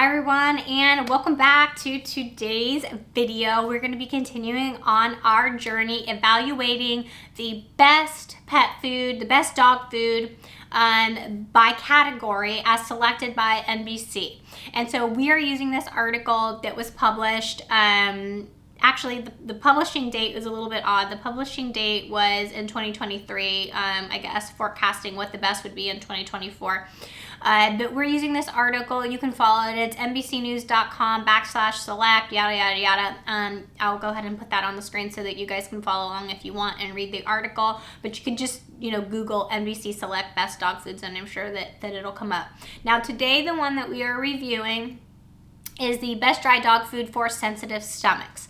Hi everyone, and welcome back to today's video. We're going to be continuing on our journey evaluating the best pet food, the best dog food by category as selected by NBC. And so we are using this article that was published. Actually, the publishing date is a little bit odd. The publishing date was in 2023, I guess, forecasting what the best would be in 2024. But we're using this article. You can follow it. It's nbcnews.com/select, yada, yada, yada. I'll go ahead and put that on the screen so that you guys can follow along if you want and read the article. But you can just, Google NBC Select Best Dog Foods, and I'm sure that it'll come up. Now, today, the one that we are reviewing is the best dry dog food for sensitive stomachs.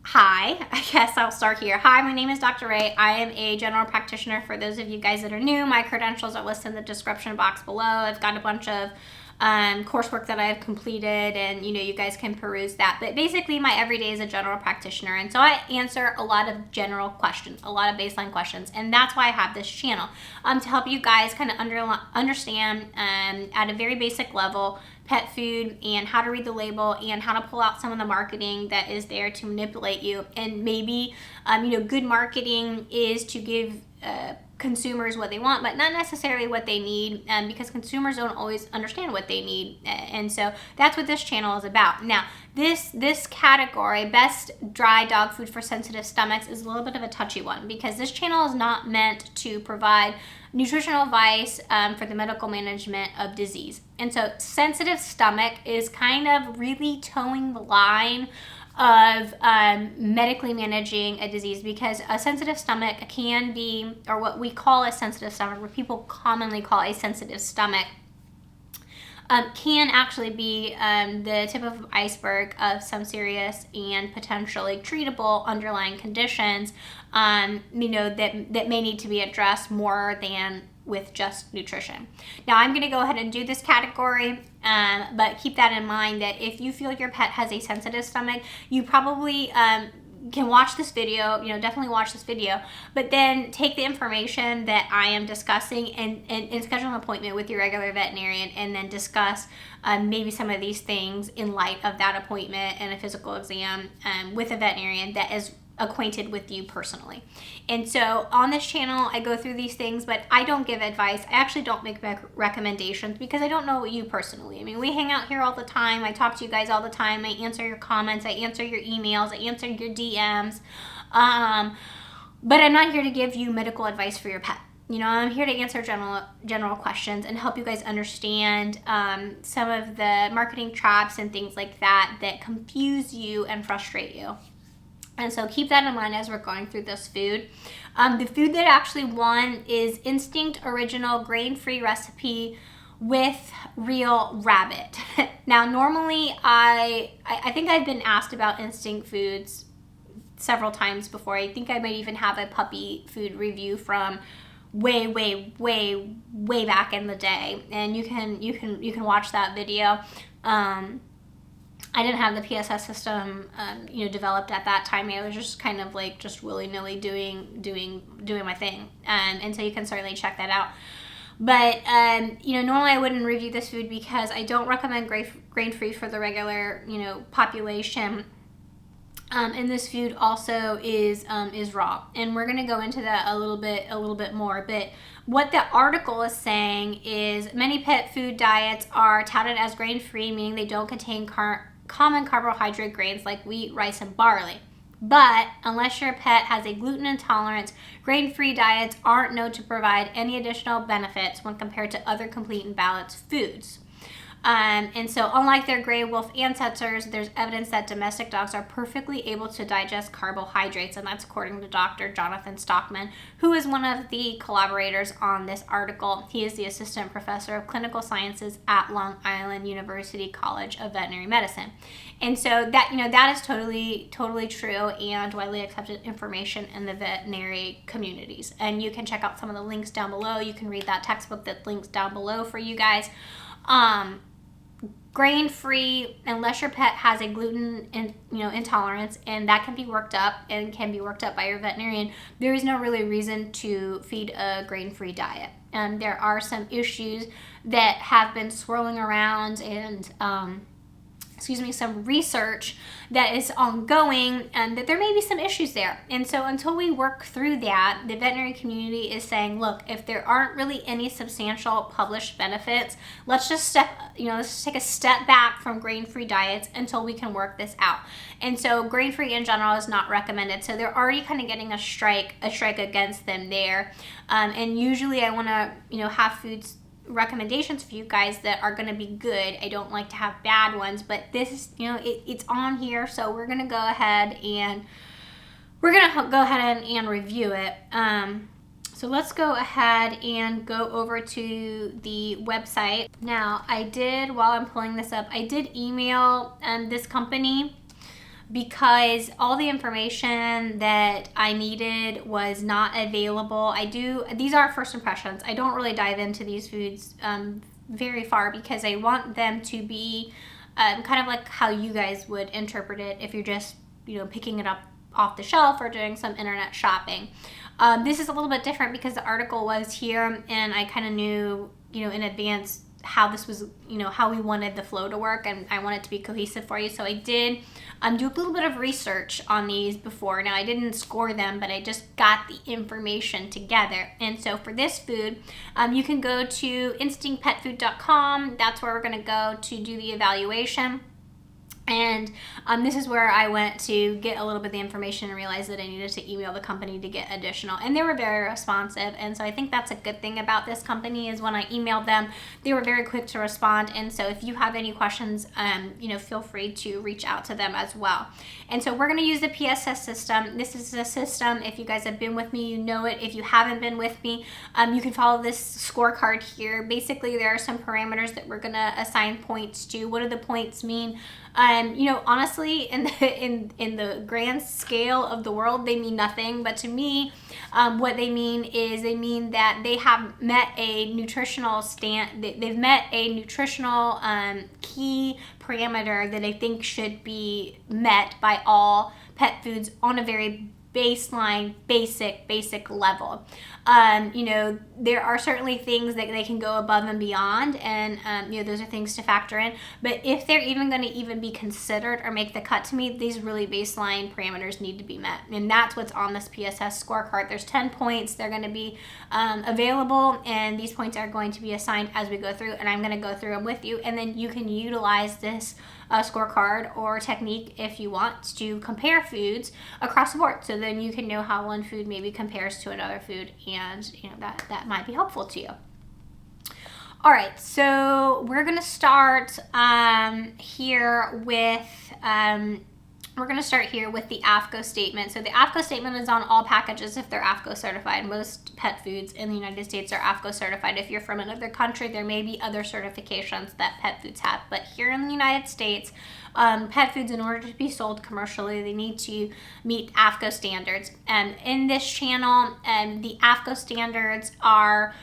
Hi, I guess I'll start here. Hi, my name is Doctorate. I am a general practitioner. For those of you guys that are new, my credentials are listed in the description box below. I've got a bunch of coursework that I've completed, and you guys can peruse that. But basically, my everyday is a general practitioner, and so I answer a lot of general questions, a lot of baseline questions, and that's why I have this channel to help you guys kind of understand at a very basic level pet food and how to read the label and how to pull out some of the marketing that is there to manipulate you. And maybe good marketing is to give consumers what they want, but not necessarily what they need, because consumers don't always understand what they need. And so that's what this channel is about. Now, this category, best dry dog food for sensitive stomachs, is a little bit of a touchy one, because this channel is not meant to provide nutritional advice for the medical management of disease. And so sensitive stomach is kind of really towing the line of medically managing a disease, because a sensitive stomach can be, or what we call a sensitive stomach, what people commonly call a sensitive stomach, can actually be the tip of the iceberg of some serious and potentially treatable underlying conditions, that may need to be addressed more than with just nutrition. Now, I'm going to go ahead and do this category, but keep that in mind that if you feel your pet has a sensitive stomach, you probably can watch this video, definitely watch this video, but then take the information that I am discussing and schedule an appointment with your regular veterinarian, and then discuss maybe some of these things in light of that appointment and a physical exam with a veterinarian that is acquainted with you personally. And so on this channel, I go through these things, but I don't give advice. I actually don't make recommendations, because I don't know you personally. I mean, we hang out here all the time. I talk to you guys all the time. I answer your comments. I answer your emails. I answer your DMs. But I'm not here to give you medical advice for your pet. I'm here to answer general questions and help you guys understand some of the marketing traps and things like that confuse you and frustrate you. And so keep that in mind as we're going through this food. The food that actually won is Instinct Original Grain-Free Recipe with Real Rabbit. Now, normally I think I've been asked about Instinct foods several times before. I think I might even have a puppy food review from way back in the day, and you can watch that video. I didn't have the PSS system, developed at that time. I was just kind of like just willy-nilly doing my thing, and so you can certainly check that out. But normally I wouldn't review this food because I don't recommend grain-free for the regular population. And this food also is raw, and we're gonna go into that a little bit more. But what the article is saying is many pet food diets are touted as grain-free, meaning they don't contain common carbohydrate grains like wheat, rice, and barley. But unless your pet has a gluten intolerance, grain-free diets aren't known to provide any additional benefits when compared to other complete and balanced foods. And so unlike their gray wolf ancestors, there's evidence that domestic dogs are perfectly able to digest carbohydrates, and that's according to Dr. Jonathan Stockman, who is one of the collaborators on this article. He is the assistant professor of clinical sciences at Long Island University College of Veterinary Medicine. And so that is totally true and widely accepted information in the veterinary communities. And you can check out some of the links down below. You can read that textbook that links down below for you guys. Grain-free, unless your pet has a gluten intolerance, and that can be worked up by your veterinarian, there is no really reason to feed a grain-free diet. there are some issues that have been swirling around, and some research that is ongoing, and that there may be some issues there. And so until we work through that, the veterinary community is saying, look, if there aren't really any substantial published benefits, let's just take a step back from grain-free diets until we can work this out. And so grain-free in general is not recommended. So they're already kind of getting a strike against them there. And usually I want to, have foods recommendations for you guys that are going to be good. I don't like to have bad ones, but this is, it's on here, so we're going to go ahead and review it. So let's go ahead and go over to the website. Now, while I'm pulling this up, I did email this company because all the information that I needed was not available. These are first impressions. I don't really dive into these foods very far because I want them to be kind of like how you guys would interpret it if you're just, picking it up off the shelf or doing some internet shopping. This is a little bit different because the article was here and I kind of knew, in advance how this was, how we wanted the flow to work, and I want it to be cohesive for you. So I did do a little bit of research on these before. Now, I didn't score them, but I just got the information together. And so for this food, you can go to instinctpetfood.com. That's where we're going to go to do the evaluation. And this is where I went to get a little bit of the information and realized that I needed to email the company to get additional. And they were very responsive. And so I think that's a good thing about this company is when I emailed them, they were very quick to respond. And so if you have any questions, feel free to reach out to them as well. And so we're going to use the PSS system. This is a system. If you guys have been with me, you know it. If you haven't been with me, you can follow this scorecard here. Basically, there are some parameters that we're going to assign points to. What do the points mean? Honestly, in the grand scale of the world, they mean nothing. But to me, what they mean is they mean that they have met a nutritional they've met a nutritional key parameter that I think should be met by all pet foods on a very baseline, basic level. There are certainly things that they can go above and beyond, and those are things to factor in. But if they're even going to even be considered or make the cut, to me, these really baseline parameters need to be met, and that's what's on this PSS scorecard. There's 10 points. They're going to be available, and these points are going to be assigned as we go through, and I'm going to go through them with you, and then you can utilize this scorecard or technique if you want to compare foods across the board. So then you can know how one food maybe compares to another food, and that might be helpful to you. All right, so we're gonna start here with the AAFCO statement. So the AAFCO statement is on all packages if they're AAFCO certified. Most pet foods in the United States are AAFCO certified. If you're from another country, there may be other certifications that pet foods have. But here in the United States, pet foods, in order to be sold commercially, they need to meet AAFCO standards. And in this channel, the AAFCO standards are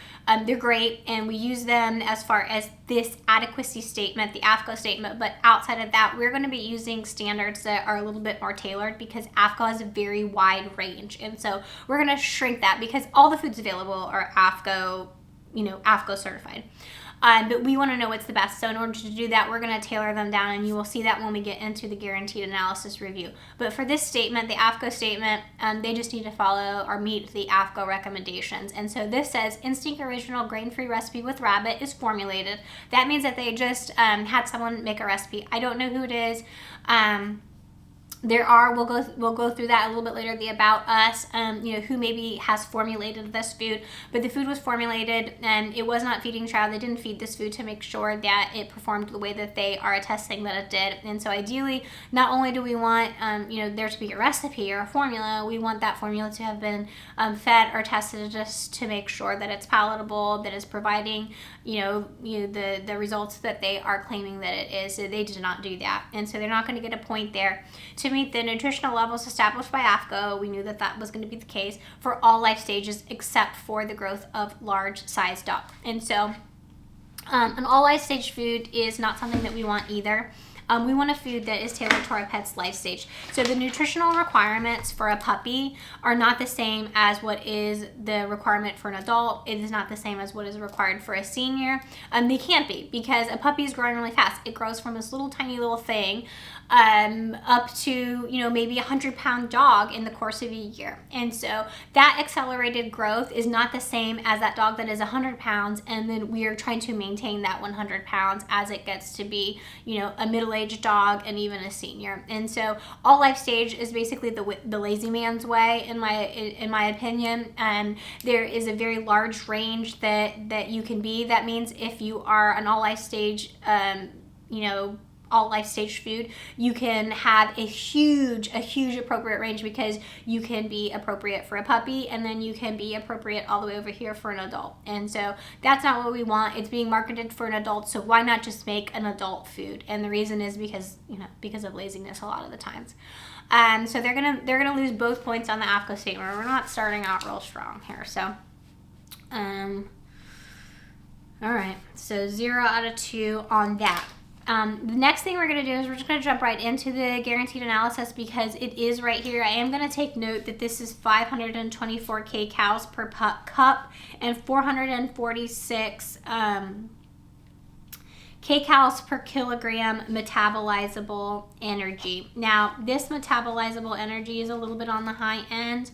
they're great, and we use them as far as this adequacy statement, the AAFCO statement. But outside of that, we're going to be using standards that are a little bit more tailored because AAFCO has a very wide range. And so we're going to shrink that because all the foods available are AAFCO certified. But we want to know what's the best. So in order to do that, we're going to tailor them down, and you will see that when we get into the guaranteed analysis review. But for this statement, the AAFCO statement, they just need to follow or meet the AAFCO recommendations. And so this says, Instinct Original Grain-Free Recipe with Rabbit is formulated. That means that they just had someone make a recipe. I don't know who it is. We'll go through that a little bit later, the about us, who maybe has formulated this food, but the food was formulated and it was not feeding trial. They didn't feed this food to make sure that it performed the way that they are attesting that it did. And so ideally, not only do we want, there to be a recipe or a formula, we want that formula to have been fed or tested just to make sure that it's palatable, that it's providing, the results that they are claiming that it is. So they did not do that. And so they're not going to get a point there. To meet the nutritional levels established by AAFCO, we knew that that was going to be the case for all life stages except for the growth of large-sized dog. And so an all life stage food is not something that we want either. We want a food that is tailored to our pet's life stage. So the nutritional requirements for a puppy are not the same as what is the requirement for an adult. It is not the same as what is required for a senior. They can't be, because a puppy is growing really fast. It grows from this little tiny little thing up to, you know, maybe a 100-pound dog in the course of a year. And so that accelerated growth is not the same as that dog that is 100 pounds, and then we are trying to maintain that 100 pounds as it gets to be, you know, a middle-aged dog and even a senior. And so all life stage is basically the lazy man's way, in my opinion. And there is a very large range that you can be. That means if you are an all life stage, you know, all life stage food, you can have a huge appropriate range, because you can be appropriate for a puppy, and then you can be appropriate all the way over here for an adult. And so that's not what we want. It's being marketed for an adult, so why not just make an adult food? And the reason is because, you know, because of laziness a lot of the times. So they're gonna lose both points on the AFCO statement. We're not starting out real strong here. So all right, so 0 out of 2 on that. The next thing we're going to do is we're just going to jump right into the guaranteed analysis, because it is right here. I am going to take note that this is 524 kcals per cup and 446 kcals per kilogram metabolizable energy. Now, this metabolizable energy is a little bit on the high end.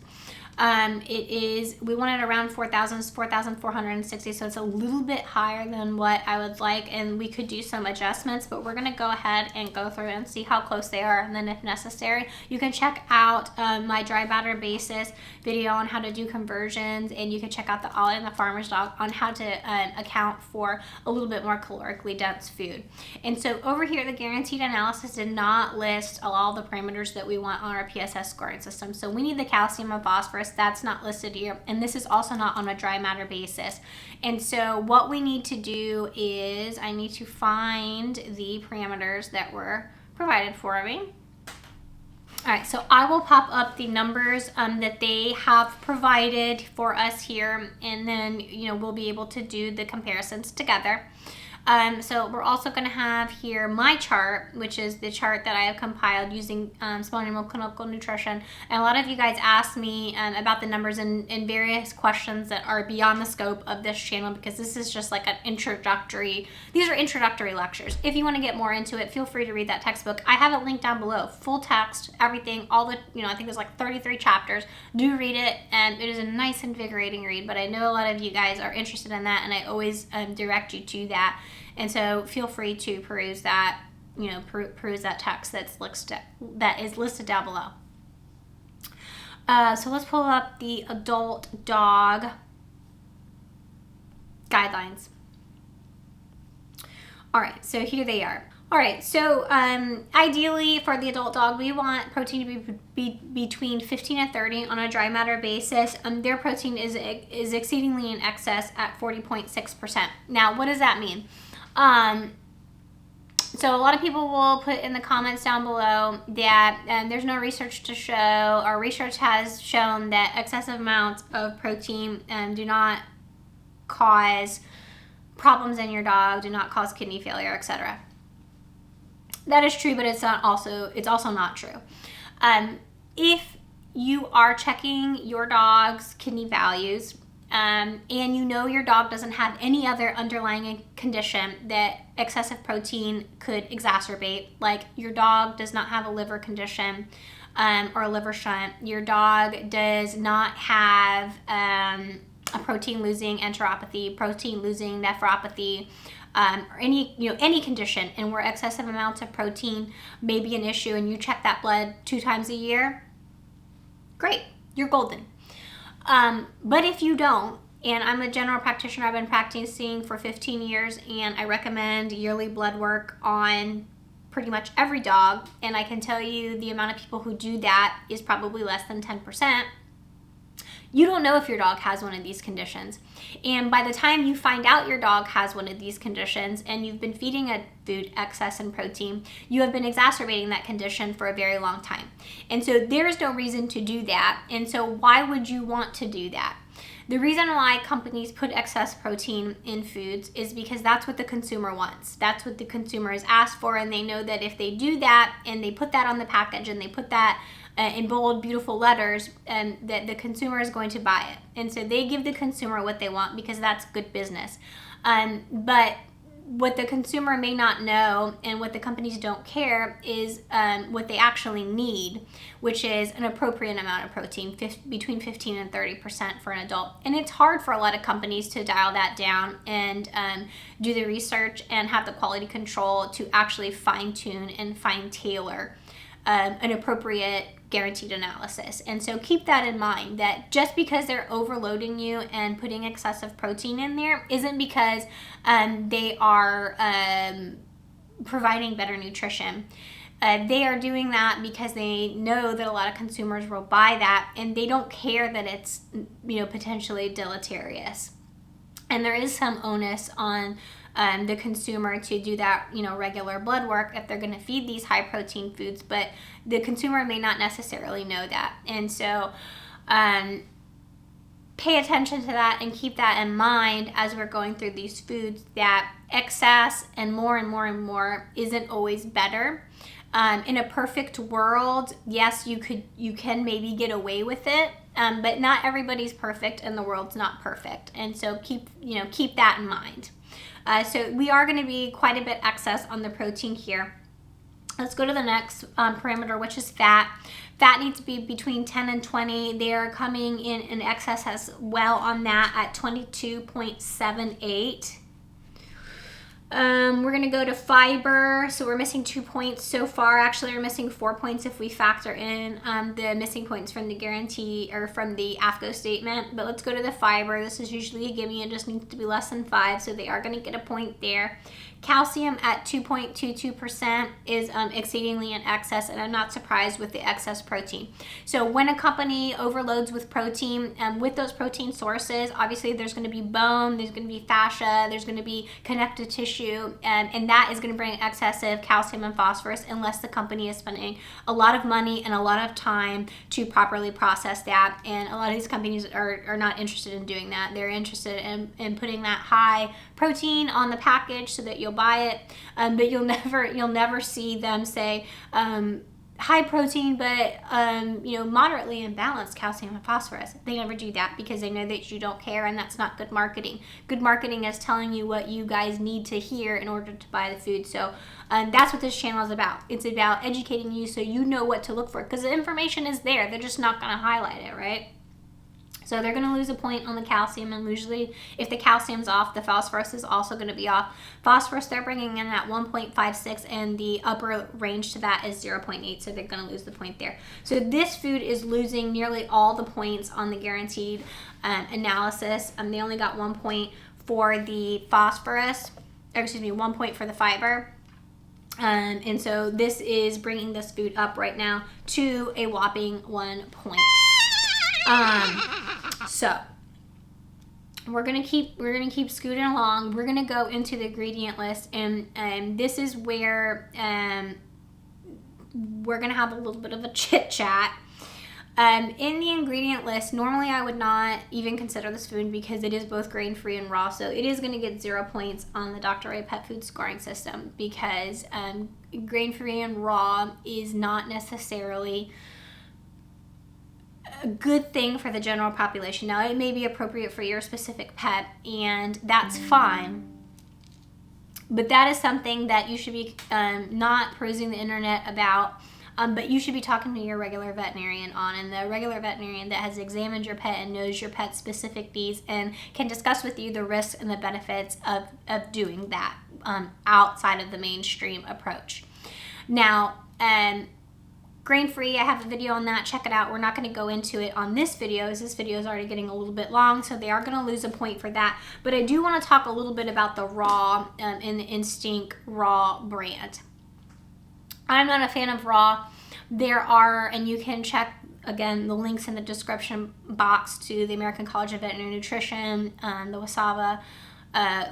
We want it around 4,460, so it's a little bit higher than what I would like, and we could do some adjustments, but we're going to go ahead and go through and see how close they are, and then if necessary, you can check out my dry matter basis video on how to do conversions, and you can check out the All in the Farmer's Dog on how to account for a little bit more calorically dense food. And so over here, the guaranteed analysis did not list all the parameters that we want on our PSS scoring system. So we need the calcium and phosphorus. That's not listed here, and this is also not on a dry matter basis. And so what we need to do is I need to find the parameters that were provided for me. All right, so I will pop up the numbers that they have provided for us here, and then, you know, we'll be able to do the comparisons together. So we're also going to have here my chart, which is the chart that I have compiled using small animal clinical nutrition. And a lot of you guys asked me about the numbers and various questions that are beyond the scope of this channel, because this is just like an introductory, these are introductory lectures. If you want to get more into it, feel free to read that textbook. I have it linked down below, full text, everything, all the, you know, I think there's like 33 chapters. Do read it, and it is a nice, invigorating read, but I know a lot of you guys are interested in that, and I always direct you to that. And so feel free to peruse that, you know, peruse that text that is listed down below. So let's pull up the adult dog guidelines. All right, so here they are. All right, so ideally for the adult dog, we want protein to be between 15 and 30 on a dry matter basis. Their protein is exceedingly in excess at 40.6%. Now, what does that mean? So a lot of people will put in the comments down below that there's no research to show, or research has shown that excessive amounts of protein do not cause problems in your dog, do not cause kidney failure, etc. That is true, but it's also not true. If you are checking your dog's kidney values, and you know your dog doesn't have any other underlying condition that excessive protein could exacerbate, like your dog does not have a liver condition or a liver shunt, your dog does not have a protein-losing enteropathy, protein-losing nephropathy, or any condition, and where excessive amounts of protein may be an issue, and you check that blood 2 times a year, great, you're golden. But if you don't, and I'm a general practitioner, I've been practicing for 15 years, and I recommend yearly blood work on pretty much every dog, and I can tell you the amount of people who do that is probably less than 10%. You don't know if your dog has one of these conditions. And by the time you find out your dog has one of these conditions and you've been feeding a food excess in protein, you have been exacerbating that condition for a very long time. And so there's no reason to do that. And so why would you want to do that? The reason why companies put excess protein in foods is because that's what the consumer wants. That's what the consumer has asked for, and they know that if they do that and they put that on the package and they put that in bold, beautiful letters, that the consumer is going to buy it. And so they give the consumer what they want because that's good business. But what the consumer may not know and what the companies don't care is what they actually need, which is an appropriate amount of protein, between 15 and 30% for an adult. And it's hard for a lot of companies to dial that down and do the research and have the quality control to actually fine tune and fine tailor an appropriate guaranteed analysis. And so keep that in mind, that just because they're overloading you and putting excessive protein in there isn't because they are providing better nutrition. They are doing that because they know that a lot of consumers will buy that, and they don't care that it's potentially deleterious. And there is some onus on the consumer to do that, regular blood work if they're going to feed these high protein foods, but the consumer may not necessarily know that. And so pay attention to that and keep that in mind as we're going through these foods, that excess and more and more and more isn't always better. In a perfect world, yes, you can maybe get away with it, but not everybody's perfect and the world's not perfect. And so keep that in mind. So we are going to be quite a bit excess on the protein here. Let's go to the next parameter, which is fat. Fat needs to be between 10 and 20. They are coming in excess as well on that at 22.78. We're going to go to fiber. So we're missing 2 points so far. Actually, we're missing 4 points if we factor in the missing points from the guarantee or from the AFCO statement. But let's go to the fiber. This is usually a gimme. It just needs to be less than 5, so they are going to get a point there. Calcium at 2.22% is exceedingly in excess, and I'm not surprised with the excess protein. So when a company overloads with protein, with those protein sources, obviously there's going to be bone, there's going to be fascia, there's going to be connective tissue, and that is going to bring excessive calcium and phosphorus unless the company is spending a lot of money and a lot of time to properly process that. And a lot of these companies are not interested in doing that. They're interested in putting that high protein on the package so that you'll buy it, but you'll never see them say high protein but moderately imbalanced calcium and phosphorus. They never do that because they know that you don't care, and that's not good marketing. Good marketing is telling you what you guys need to hear in order to buy the food. So that's what this channel is about. It's about educating you so you know what to look for, because the information is there. They're just not going to highlight it, right? So they're going to lose a point on the calcium, and usually if the calcium's off, the phosphorus is also going to be off. Phosphorus, they're bringing in at 1.56, and the upper range to that is 0.8, so they're going to lose the point there. So this food is losing nearly all the points on the guaranteed analysis. They only got 1 point for the phosphorus, or excuse me, 1 point for the fiber. And so this is bringing this food up right now to a whopping 1 point. So we're gonna keep scooting along. We're gonna go into the ingredient list, and this is where we're gonna have a little bit of a chit chat. In the ingredient list, normally I would not even consider this food because it is both grain-free and raw, so it is going to get 0 points on the Doctorate pet food scoring system because grain-free and raw is not necessarily a good thing for the general population. Now, it may be appropriate for your specific pet, and that's fine, but that is something that you should be not perusing the internet about, but you should be talking to your regular veterinarian on, and the regular veterinarian that has examined your pet and knows your pet's specific needs and can discuss with you the risks and the benefits of doing that outside of the mainstream approach. Now, grain-free, I have a video on that. Check it out. We're not going to go into it on this video, as this video is already getting a little bit long, so they are going to lose a point for that. But I do want to talk a little bit about the raw and the Instinct Raw brand. I'm not a fan of raw. There are, and you can check, again, the links in the description box to the American College of Veterinary Nutrition, the WASAVA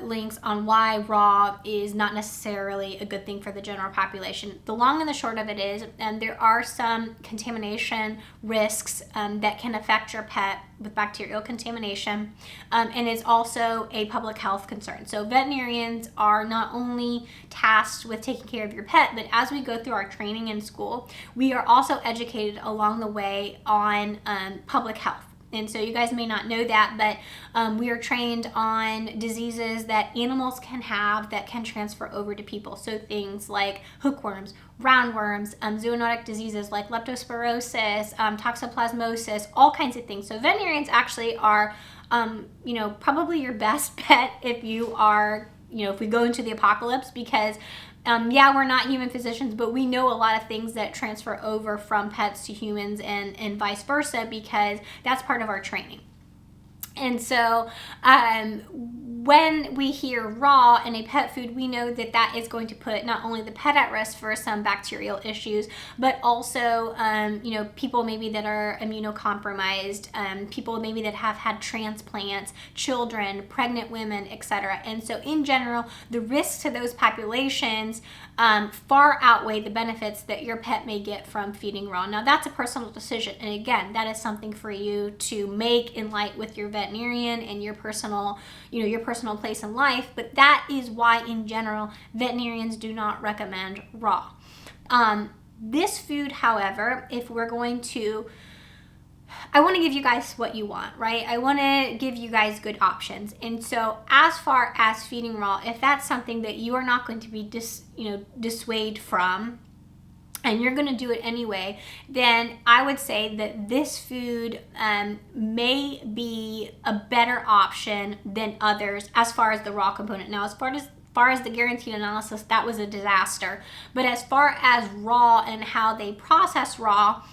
links on why raw is not necessarily a good thing for the general population. The long and the short of it is, there are some contamination risks that can affect your pet with bacterial contamination, and it's also a public health concern. So veterinarians are not only tasked with taking care of your pet, but as we go through our training in school, we are also educated along the way on public health. And so you guys may not know that, but we are trained on diseases that animals can have that can transfer over to people. So things like hookworms, roundworms, zoonotic diseases like leptospirosis, toxoplasmosis, all kinds of things. So veterinarians actually are, probably your best bet if you are, if we go into the apocalypse, because we're not human physicians, but we know a lot of things that transfer over from pets to humans and vice versa, because that's part of our training. And so when we hear raw in a pet food, we know that that is going to put not only the pet at risk for some bacterial issues, but also, people maybe that are immunocompromised, people maybe that have had transplants, children, pregnant women, etc. And so in general, the risks to those populations far outweigh the benefits that your pet may get from feeding raw. Now, that's a personal decision. And again, that is something for you to make in light with your veterinarian and your personal place in life. But that is why, in general, veterinarians do not recommend raw. This food, however, if we're going to, I want to give you guys what you want, right? I want to give you guys good options. And so as far as feeding raw, if that's something that you are not going to be dissuaded from, and you're going to do it anyway, then I would say that this food may be a better option than others as far as the raw component. Now, as far as the guaranteed analysis, that was a disaster. But as far as raw and how they process raw,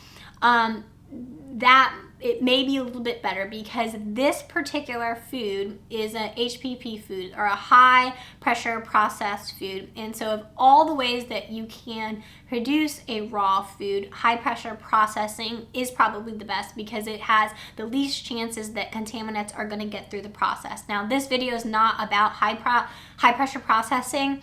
that it may be a little bit better, because this particular food is a HPP food, or a high pressure processed food. And so of all the ways that you can produce a raw food, high pressure processing is probably the best, because it has the least chances that contaminants are going to get through the process. Now, this video is not about high pressure processing.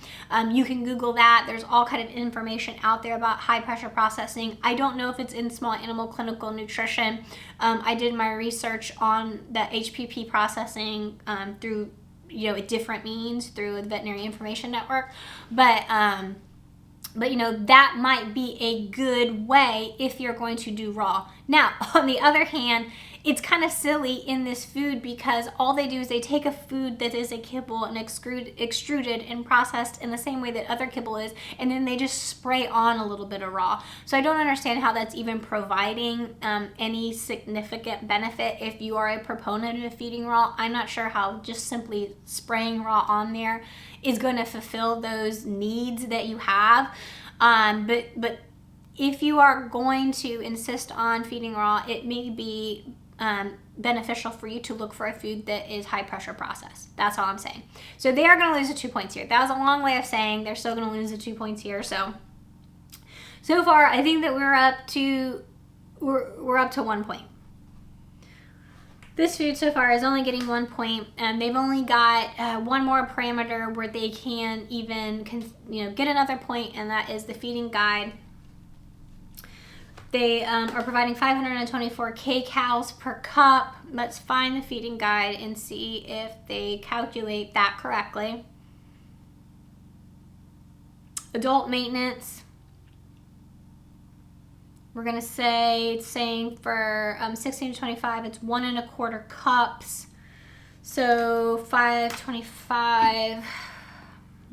You can Google that. There's all kind of information out there about high pressure processing. I don't know if it's in small animal clinical nutrition. I did my research on the HPP processing through different means, through the Veterinary Information Network, but that might be a good way if you're going to do raw. Now, on the other hand, it's kind of silly in this food, because all they do is they take a food that is a kibble and extruded and processed in the same way that other kibble is, and then they just spray on a little bit of raw. So I don't understand how that's even providing any significant benefit if you are a proponent of feeding raw. I'm not sure how just simply spraying raw on there is going to fulfill those needs that you have. But if you are going to insist on feeding raw, it may be beneficial for you to look for a food that is high pressure processed. That's all I'm saying. So they are going to lose the 2 points here. That was a long way of saying they're still going to lose the 2 points here. So far, I think that we're up to 1 point. This food so far is only getting 1 point, and they've only got one more parameter where they can even get another point, and that is the feeding guide. They are providing 524 kcals per cup. Let's find the feeding guide and see if they calculate that correctly. Adult maintenance. We're going to say, it's saying for 16 to 25, it's 1 1/4 cups. So 525,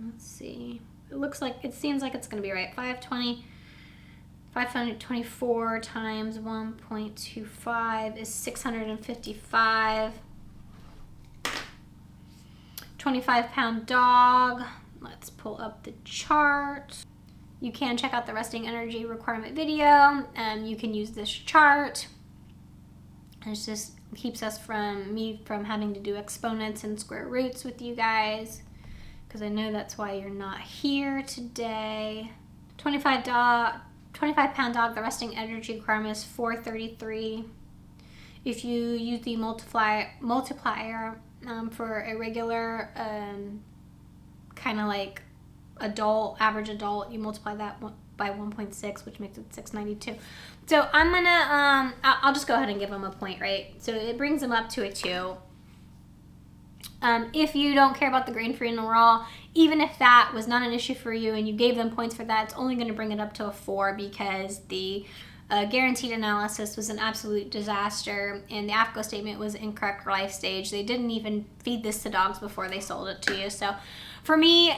let's see. It seems like it's going to be right. 524 times 1.25 is 655. 25-pound dog. Let's pull up the chart. You can check out the resting energy requirement video. You can use this chart. It just keeps us from having to do exponents and square roots with you guys, because I know that's why you're not here today. 25-pound dog, the resting energy requirement is 433. If you use the multiplier, for a regular kind of like average adult. You multiply that by 1.6, which makes it 692. So I'm gonna, I'll just go ahead and give them a point, right? So it brings them up to a 2. If you don't care about the grain-free and the raw, even if that was not an issue for you and you gave them points for that, it's only going to bring it up to a 4 because the guaranteed analysis was an absolute disaster and the AFCO statement was incorrect for life stage. They didn't even feed this to dogs before they sold it to you. So for me,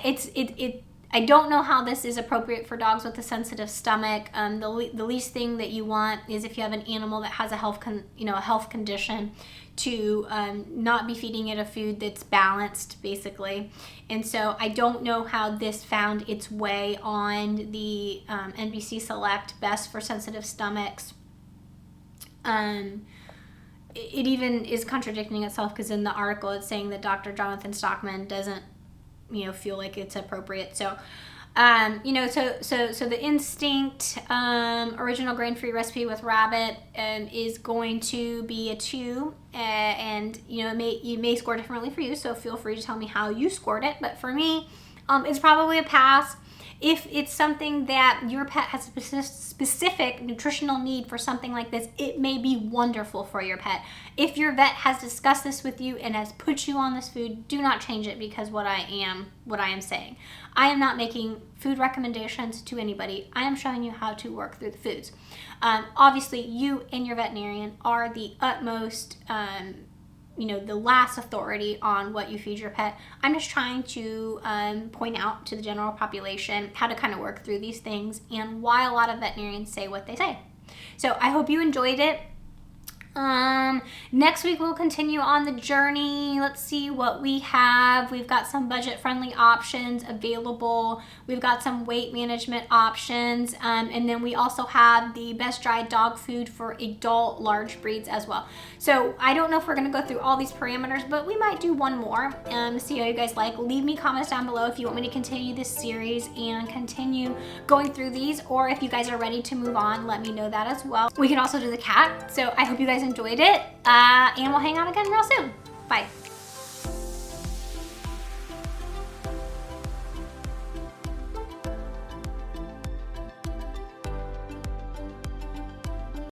I don't know how this is appropriate for dogs with a sensitive stomach. The least thing that you want is if you have an animal that has a health condition to not be feeding it a food that's balanced, basically. And so I don't know how this found its way on the NBC Select Best for Sensitive Stomachs. It even is contradicting itself because in the article it's saying that Dr. Jonathan Stockman doesn't feel like it's appropriate. So so the Instinct original grain-free recipe with rabbit is going to be a 2, and you may score differently for you, so feel free to tell me how you scored it. But for me, it's probably a pass. If it's something that your pet has a specific nutritional need for something like this, it may be wonderful for your pet. If your vet has discussed this with you and has put you on this food, do not change it because what I am saying. I am not making food recommendations to anybody. I am showing you how to work through the foods. Obviously, you and your veterinarian are the utmost the last authority on what you feed your pet. I'm just trying to point out to the general population how to kind of work through these things and why a lot of veterinarians say what they say. So I hope you enjoyed it. Next week we'll continue on the journey. Let's see what we have. We've got some budget-friendly options available. We've got some weight management options, and then we also have the best dry dog food for adult large breeds as well. So I don't know if we're going to go through all these parameters, but we might do one more. See how you guys like. Leave me comments down below if you want me to continue this series and continue going through these, or if you guys are ready to move on, let me know that as well. We can also do the cat. So I hope you guys enjoyed it, and we'll hang out again real soon. Bye.